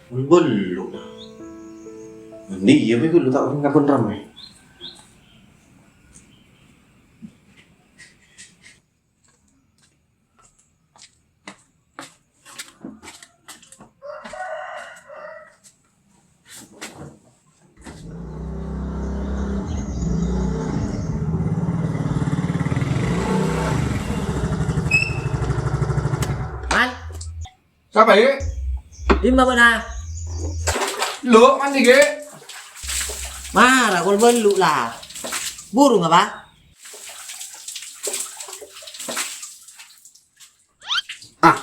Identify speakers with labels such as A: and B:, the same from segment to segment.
A: Belum. Mandi iya tapi gue tak kapan ramai.
B: Man,
C: Siapa ya?
B: di mana?
C: Lu mandi ke?
B: Marah kalau belu lah. Burung apa?
C: Ah,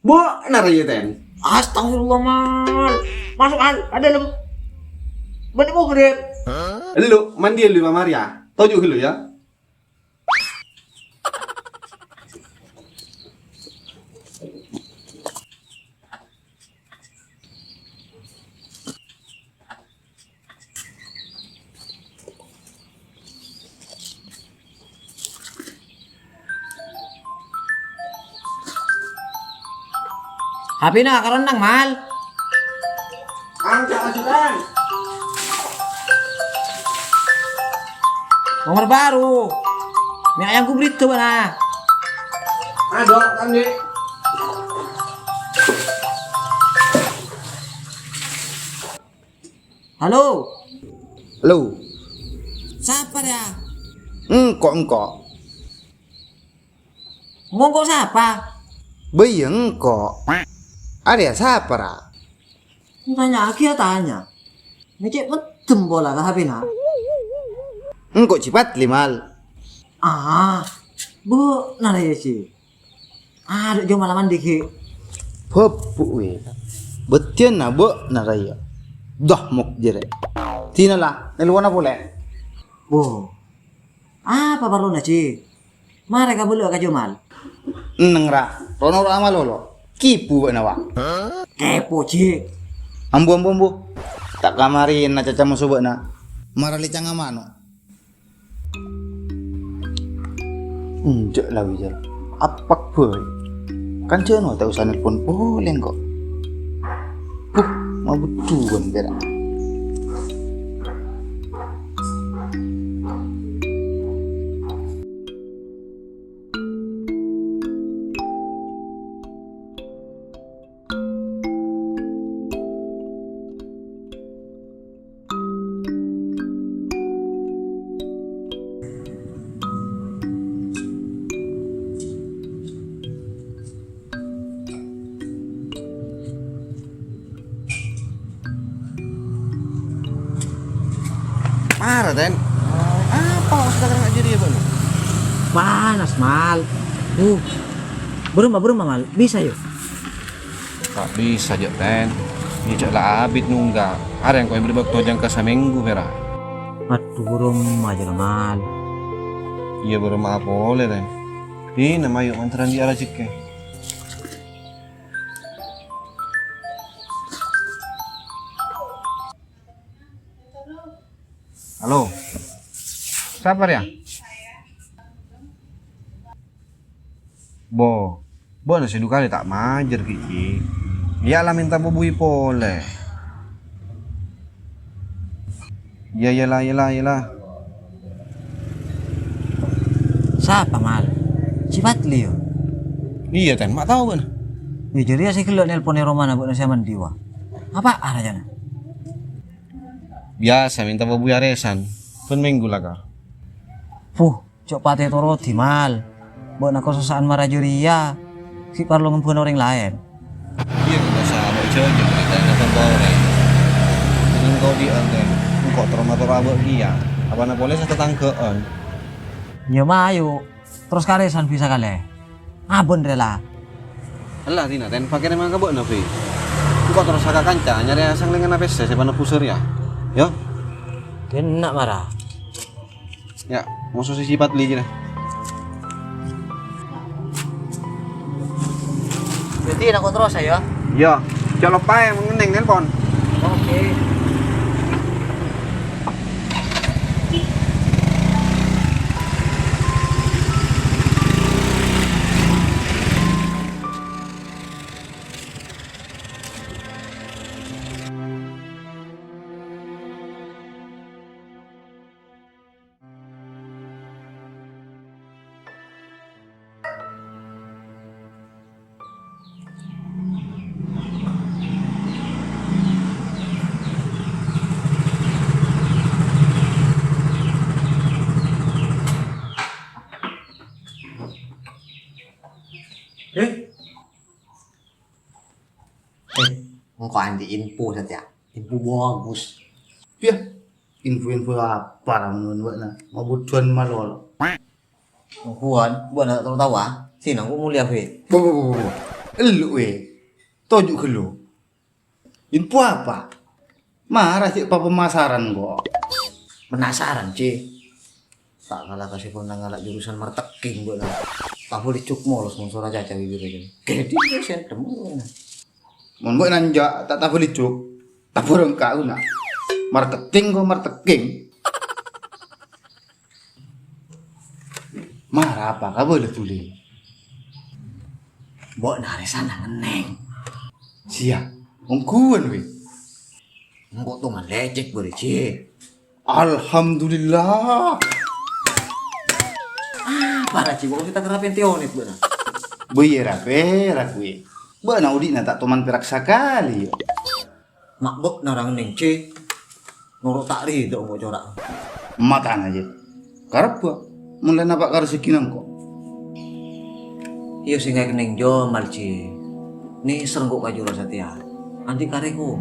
C: bu, nara ya ten.
B: Astagfirullah mal. Masuk al, ada lem. Bener mau grep.
C: Lu mandi lu Mama Maria. Tahu juga lu ya?
B: HP na karendang mal.
C: Angkat asuran.
B: Nomor baru. Mie ayam kubrit tuh mana?
C: Ada kan deh.
B: Halo,
D: Lu,
B: siapa ya?
D: engkok.
B: Ngomong siapa?
D: Bayi engkok. Ada siapa ra?
B: Tanya lagi ya tanya. Ngecek betul bola ke HP na.
D: Engkok cepat limal.
B: Ah, bu, nara ya sih. Aduh, jom malaman dikit.
D: Pepu we. Betian na bo na raya. Dah muk jere. Tina lah, nelwana boleh.
B: Bu, apa perlu na sih? Mereka boleh ke Jumal.
D: Neng ra. Rono ra amalolo. Kipu ba nawa.
B: Kepo sih.
D: Ambu. Tak kamarin na caca musuh na. Marali cang amano. Njek lah wijar. Apak boy. Kan ceno tak usah nelpon boleh kok. Mau betuan berak. Parah ten. Apa sekarang aja dia bang?
B: Panas mal. Berumah mal. Bisa yuk.
A: Tak bisa aja ten. Ini cak lah abit nunggak. Ada yang kau yang beri waktu jangka seminggu merah.
B: Aduh, berumah aja lah mal.
A: Iya bermaaf boleh ten. Ini nama yuk manteran di arah cike. Halo. Sabar ya? Bo nasi dukali tak majer kiki. Iyalah minta bubui pole. Iyalah.
B: Siapa mal? Cipat Leo.
A: Iya ten, mak tahu kan?
B: Ya jadi saya kelak nelponnya Romana buat nasi mandiwa. Apa arahnya?
A: Biasa minta bubui aresan. Pun minggu lah kah?
B: Cok pate toroti mal. Buat nak kososaan marajuria. Si parlo ngempun orang lain.
A: Iya kau sama coba kita nonton boleh. Ini kau di ante, kau termotor abek dia. Apa nak boleh satu tangkean?
B: Ya mayu. Terus karesan bisa kali. Abon rela.
A: Alah tina, ten pakai nama kau buat nafi. Kau terus agak kanca nyari asang dengan apa sih? Siapa pusur ya? Yo,
B: Kena marah.
A: ya musuh si sifat li aja.
B: Jadi nak terus saya.
A: Yo, colok pae mengeneng nelpon.
B: Oke.
C: engkau andi info saja. Info bagus.
D: Ya, info-info apa lah menurut na? Mau butuhan malol.
B: Kuan, buat nak tahu ah. Sini aku mulia fe.
D: Bu. Elu tojuk ke lu. Info apa? Marah sih apa pemasaran kok.
B: Penasaran, Ci. Tak kalah kasih pun ngalak jurusan marketing buat nak. Tak boleh cuk molos mun suara caca bibir aja. Jadi dia sentem.
D: Mun buat nanja tak tahu licuk. Tak burung kau nak. Marketing kok marketing. Marah apa? Kau boleh tulis.
B: Buat nare sana ngeneng.
D: Siap. Ongkuan we.
B: Engkau tuh lecek boleh, Ci.
D: Alhamdulillah.
B: Para Ci, kalau kita kerapin tionit buat nak.
D: Boy rape rakui. Bana udi na tak toman perak sakali.
B: Makbuk narang neng, Ci. Nurut tak ridho mau corak.
D: Makan aja. Karep ba? Mulai nampak karo sekinang kok.
B: Iya sih nggak neng jomal, Ci. Nih serengguk kajura setia. Anti kareku.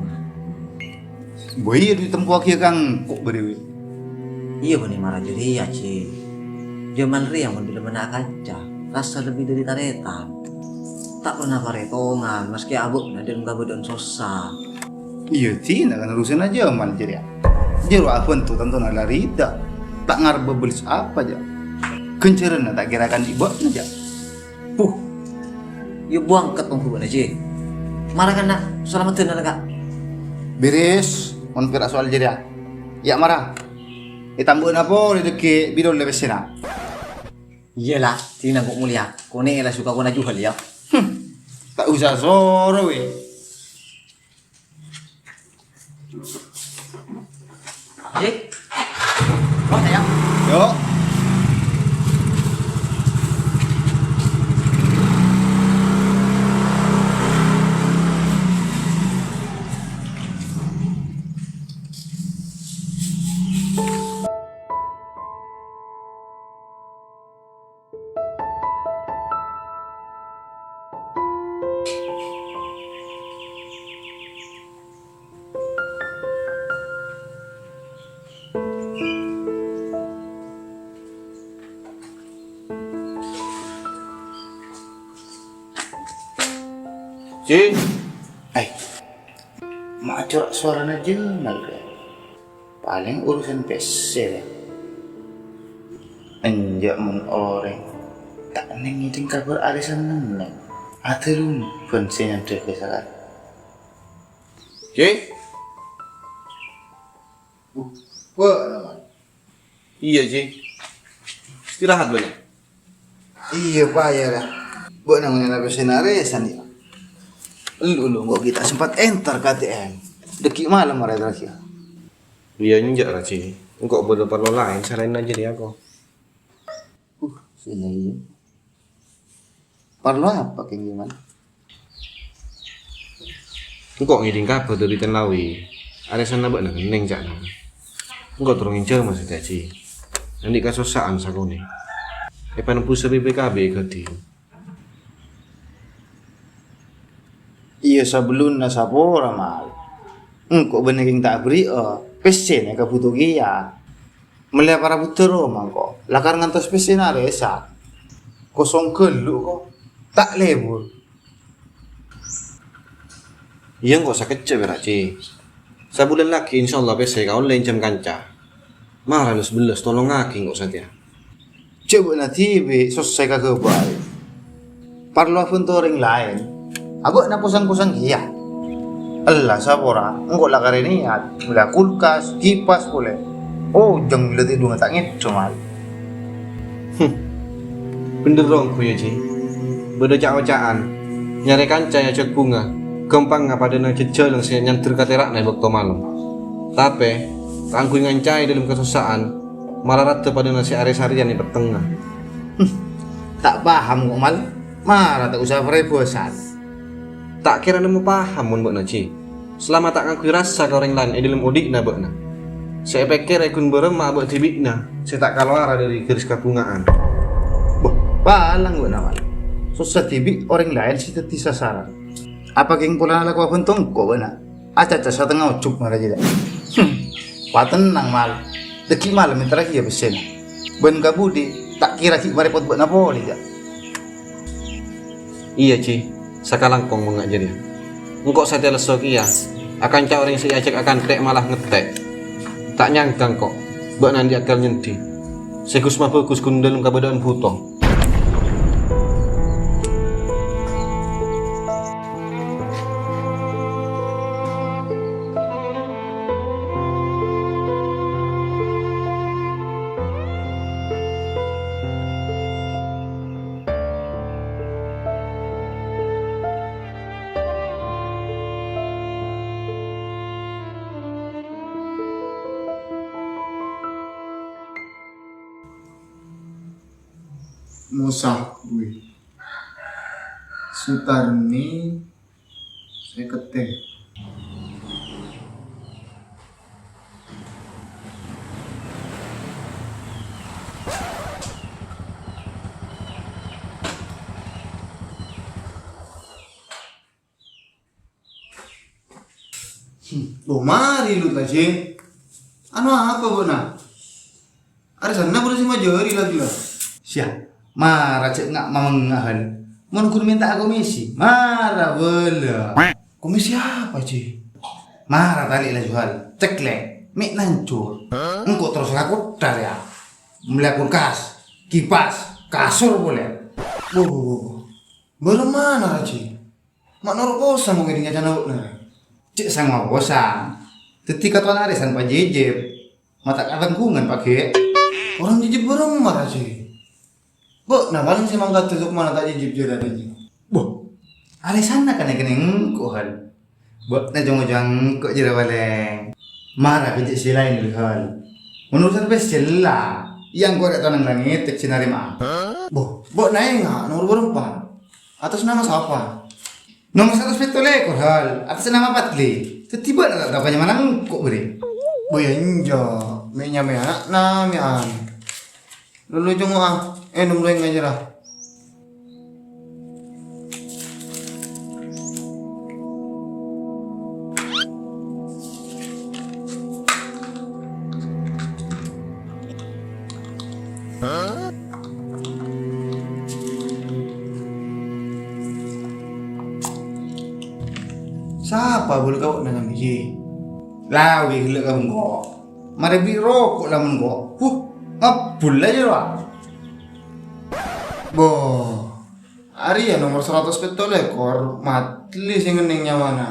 D: Boy di tempat kia kang kok berewe.
B: Iya benih marah jadi ya, Ci. Jamal Ria yang bila benak kaca, rasa lebih dari taretan. Tak pernah paretongan, meski abuk dan gabut dan susah.
D: Iya tina kan urusan aja mal jadi. Jeru apa tu tentu nak lari dah. Tak ngarep bebelis apa aja. Kenceran tak kirakan ibu aja.
B: Puh, yuk buang ke tungku Ci. Marah kan nak, selamatin nak kak.
D: Beres, on perak soal jadi. Ya marah. Itambuh apa di deket bidol lebih sena.
B: Iyalah, tina kok mulia. Kone lah suka kona jual ya.
D: Tak usah soro we.
B: Ci, oh sayang.
D: Yo.
A: Ci,
D: Mak corak suaranya jenal deh. Paling urusan PC deh. Anjak mun orang tak neng ngiting kabar arisan neng. Aterun bensin yang deh salah.
A: Ci,
D: Wah, namanya.
A: iya Ci. Istirahat banyak.
D: Iya pak ya dah. Buat namanya bensin arisan ya. Lu kok kita sempat enter KTM. Deki malam marah terakhir.
A: Iya njak lah Ci. Engkau boleh perlu lain, selain aja dia aku.
D: Sini. Perlu apa kayak gimana?
A: Engkau ngiding kabar dari Tenlawi. Ada sana buat neng cak nang. Engkau turungin jauh maksudnya Ci. Nanti kasusaan sakone. Epan pusat BPKB gede.
D: Iya sebelum nasabora mal. Engkau bener yang tak beri pesen ka butuh gia. Melihat para putero mangko. Lakar ngantos pesen aresa. Kosong kelu kok. Tak lebur.
A: Iya engkau sakit berak Ci. Sebulan lagi insyaallah PC kau lain jam kanca. Marah lu 11 tolong ngaki engkau saja.
D: Coba nanti be selesai kagak baik. Parlo funtoring lain. Abang na pusang-pusang iya. Allah sabora, engkau lah karena niat. Mula kulkas, kipas boleh. Oh, jangan bila tidur tak ngit cuma.
A: Bener dong ku ya Ci. Beda cak-cakan. Nyari kanca ya cek bunga. Gampang ngapa dena jejel yang saya nyantir katerak naik waktu malam. Tapi, kangku ngancai dalam kesusahan. Malah rata pada nasi ares-harian di petengah.
D: Tak paham kok mal. Marah tak usah perebosan.
A: Tak kira nemu paham mun mbok Ci. Selama tak ngakui rasa ke orang lain dalam odik na mbok. Saya pikir ikun berema mbok tibikna. Saya tak keluar dari garis kabungaan.
D: Boh, palang gue nama. Susah tibik orang lain sih teti sasaran. Apa keng pula laku apa untung kok bana? Aca-aca setengah ucup marah jadi. Patenang mal. Deki malam minta lagi ya besen. Ben kabudi tak kira ki marepot buat napo dia.
A: Iya Ci, sakalang kong mengajari. Engkau saya lesok iya, akan cak orang si acek akan tek malah ngetek. Tak nyangkang kok, buat nanti akal nyenti. Sekus mah bagus kundalung kabadaan buto.
D: Musah gue. Sutarni saya ketek.
C: Loh mari lu tajeng. Anu apa bona? Ada sana boleh sih majori lagi lah.
D: Siap. Marah cek ngak mamangahan. Mon kun minta komisi. Marah bela.
C: Komisi apa Ci?
D: Marah tali lah jual. Cek le. Mik nancur. Engkau terus laku dar ya. Melihat kulkas, kipas, kasur boleh.
C: Boh. Belum mana Ci? Mak norok kosan mungkin dia jana bener.
D: Cek sang bosan. Ketika tuan arisan pak jejeb. Mata katengkungan pakai.
C: Orang jijib beremar Ci. Bo, nah paling sih mangga tutup mana tak jijib juga tadi.
D: Boh. Arisan nak kena kena engkau hal. Bo, na jong-jong kok jera baleng. Marah kejek si lain dulu hal. Menurut saya best lah. Yang kau ada tanang langit tek sinari mah.
C: Boh, naik nggak nomor berempat. Atas nama siapa?
D: Nomor 100 ekor hal. Atas nama Patli. Tiba nak tak banyak mana kok beri.
C: Boh ya injo. Menya anak na mian. Lalu jong nomor yang aja lah. Siapa boleh kau nak Ji?
D: Lawi gila kamu kok. Mari beli rokok lah mun kok. Ngabul aja lah.
C: Boh, hari ya nomor 100 ekor matli sing ngeningnya mana?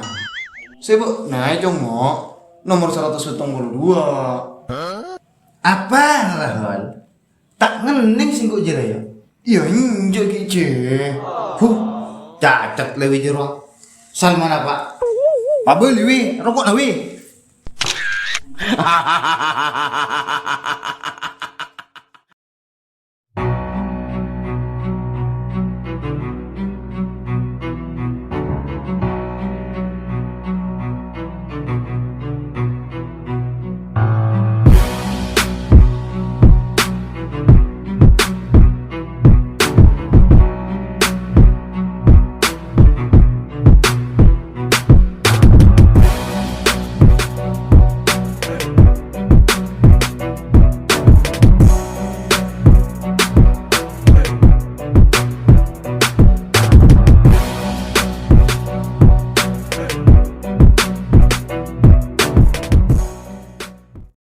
C: Sebut naik congok nomor 172.
D: Apa hal? Tak ngening sing kok jera ya.
C: Ya injo kice.
D: Cacat lewi jero. Salman apa? Pabel wi, rokok na wi.